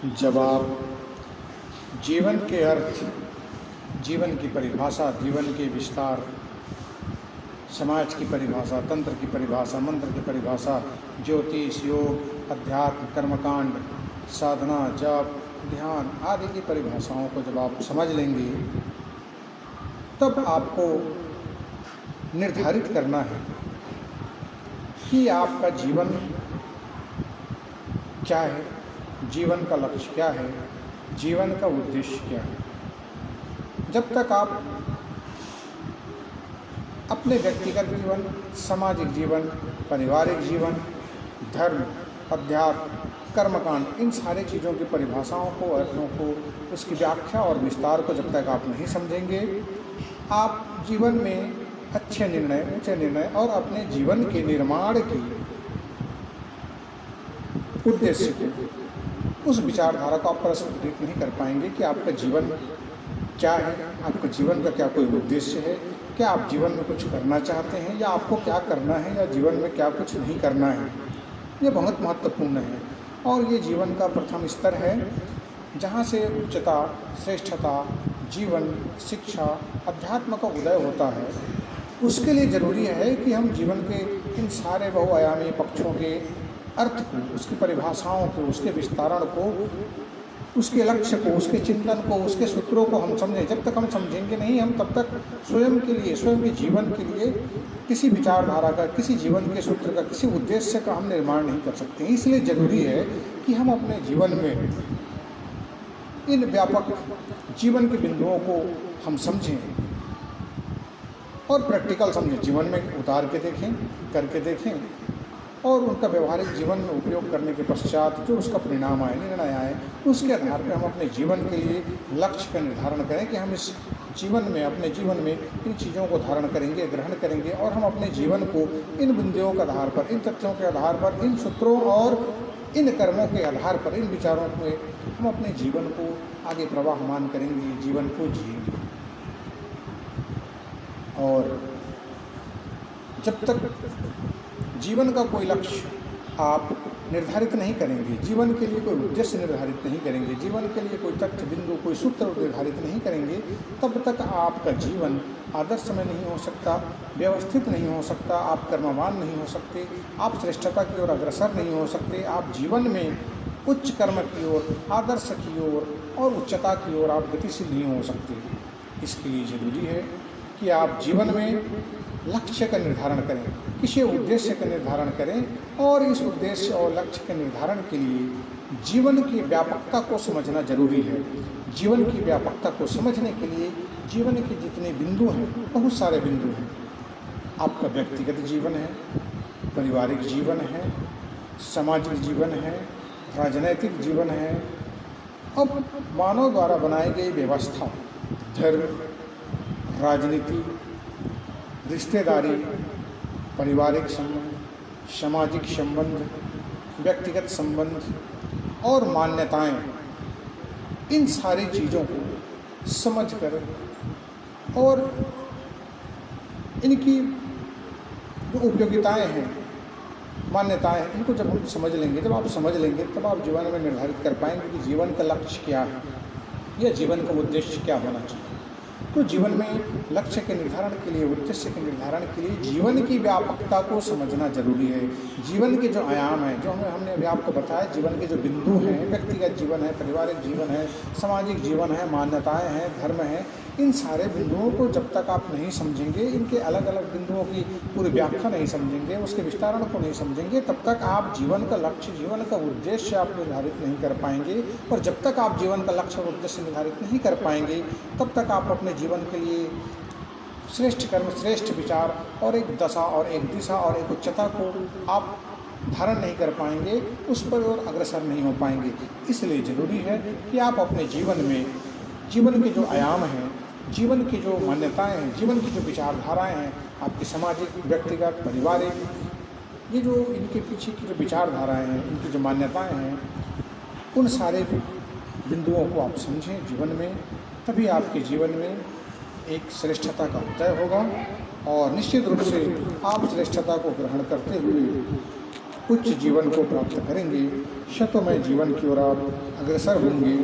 जब आप जीवन के अर्थ, जीवन की परिभाषा, जीवन के विस्तार, समाज की परिभाषा, तंत्र की परिभाषा, मंत्र की परिभाषा, ज्योतिष, योग, अध्यात्म, कर्मकांड, साधना, जप, ध्यान आदि की परिभाषाओं को जब आप समझ लेंगे तब आपको निर्धारित करना है कि आपका जीवन क्या है, जीवन का लक्ष्य क्या है, जीवन का उद्देश्य क्या है। जब तक आप अपने व्यक्तिगत जीवन, सामाजिक जीवन, पारिवारिक जीवन, धर्म, अध्यात्म, कर्मकांड, इन सारे चीज़ों की परिभाषाओं को, अर्थों को, उसकी व्याख्या और विस्तार को जब तक आप नहीं समझेंगे, आप जीवन में अच्छे निर्णय, ऊंचे निर्णय और अपने जीवन के निर्माण की उद्देश्य को, उस विचारधारा को आप प्रस्फुटित नहीं कर पाएंगे कि आपका जीवन क्या है, आपके जीवन का क्या कोई उद्देश्य है, क्या आप जीवन में कुछ करना चाहते हैं या आपको क्या करना है या जीवन में क्या कुछ नहीं करना है। ये बहुत महत्वपूर्ण है और ये जीवन का प्रथम स्तर है जहाँ से उच्चता, श्रेष्ठता, जीवन, शिक्षा, अध्यात्म का उदय होता है। उसके लिए ज़रूरी है कि हम जीवन के इन सारे बहुआयामी पक्षों के अर्थ को, उसकी परिभाषाओं को, उसके विस्तारण को, उसके लक्ष्य को, उसके चिंतन को, उसके सूत्रों को हम समझें। जब तक हम समझेंगे नहीं, हम तब तक स्वयं के लिए, स्वयं के जीवन के लिए किसी विचारधारा का, किसी जीवन के सूत्र का, किसी उद्देश्य का हम निर्माण नहीं कर सकते। इसलिए ज़रूरी है कि हम अपने जीवन में इन व्यापक जीवन के बिंदुओं को हम समझें और प्रैक्टिकल समझें, जीवन में उतार के देखें, करके देखें और उनका व्यवहारिक जीवन में उपयोग करने के पश्चात जो उसका परिणाम आए, निर्णय आए, उसके आधार पर हम अपने जीवन के लिए लक्ष्य का निर्धारण करें कि हम इस जीवन में, अपने जीवन में इन चीज़ों को धारण करेंगे, ग्रहण करेंगे और हम अपने जीवन को इन बिंदुओं के आधार पर, इन तथ्यों के आधार पर, इन सूत्रों और इन कर्मों के आधार पर, इन विचारों में हम अपने जीवन को आगे प्रवाहमान करेंगे, जीवन को जिएंगे। और जब तक जीवन का कोई लक्ष्य आप निर्धारित नहीं करेंगे, जीवन के लिए कोई उद्देश्य निर्धारित नहीं करेंगे, जीवन के लिए कोई तथ्य बिंदु, कोई सूत्र निर्धारित नहीं करेंगे, तब तक आपका जीवन आदर्श में नहीं हो सकता, व्यवस्थित नहीं हो सकता, आप कर्मवान नहीं हो सकते, आप श्रेष्ठता की ओर अग्रसर नहीं हो सकते, आप जीवन में उच्च कर्म की ओर, आदर्श की ओर और उच्चता की ओर आप गतिशील नहीं हो सकते। इसके लिए ज़रूरी है कि आप जीवन में लक्ष्य का निर्धारण करें, किसी उद्देश्य का निर्धारण करें और इस उद्देश्य और लक्ष्य के निर्धारण के लिए जीवन की व्यापकता को समझना जरूरी है। जीवन की व्यापकता को समझने के लिए जीवन के जितने बिंदु हैं, बहुत सारे बिंदु हैं। आपका व्यक्तिगत जीवन है, पारिवारिक जीवन है, सामाजिक जीवन है, राजनैतिक जीवन है, अब मानव द्वारा बनाई गई व्यवस्था, धर्म, राजनीति, रिश्तेदारी, पारिवारिक संबंध, सामाजिक संबंध, व्यक्तिगत संबंध और मान्यताएं, इन सारी चीज़ों को समझकर और इनकी जो उपयोगिताएं हैं, मान्यताएं हैं, इनको जब हम समझ लेंगे, जब आप समझ लेंगे तब आप जीवन में निर्धारित कर पाएंगे कि जीवन का लक्ष्य क्या है या जीवन का उद्देश्य क्या होना चाहिए। तो जीवन में लक्ष्य के निर्धारण के लिए, उद्देश्य के निर्धारण के लिए जीवन की व्यापकता को समझना जरूरी है। जीवन के जो आयाम हैं, जो हमने अभी आपको बताया, जीवन के जो बिंदु हैं, व्यक्तिगत जीवन है, पारिवारिक जीवन है, सामाजिक जीवन है, मान्यताएं हैं, धर्म है, इन सारे बिंदुओं को जब तक आप नहीं समझेंगे, इनके अलग अलग बिंदुओं की पूरी व्याख्या नहीं समझेंगे, उसके विस्तारण को नहीं समझेंगे, तब तक आप जीवन का लक्ष्य, जीवन का उद्देश्य आप निर्धारित नहीं कर पाएंगे। और जब तक आप जीवन का लक्ष्य और उद्देश्य निर्धारित नहीं कर पाएंगे, तब तक आप अपने जीवन के लिए श्रेष्ठ कर्म, श्रेष्ठ विचार और एक दशा और एक दिशा और एक उच्चता को आप धारण नहीं कर पाएंगे, उस पर और अग्रसर नहीं हो पाएंगे। इसलिए ज़रूरी है कि आप अपने जीवन में जीवन के जो आयाम हैं, जीवन की जो मान्यताएं हैं, जीवन की जो विचारधाराएं हैं, आपकी सामाजिक, व्यक्तिगत, पारिवारिक, ये जो इनके पीछे की जो विचारधाराएं हैं, इनकी जो मान्यताएं हैं, उन सारे बिंदुओं को आप समझें जीवन में, तभी आपके जीवन में एक श्रेष्ठता का उदय होगा और निश्चित रूप से आप श्रेष्ठता को ग्रहण करते हुए उच्च जीवन को प्राप्त करेंगे, शतोमय जीवन की ओर आप अग्रसर होंगे।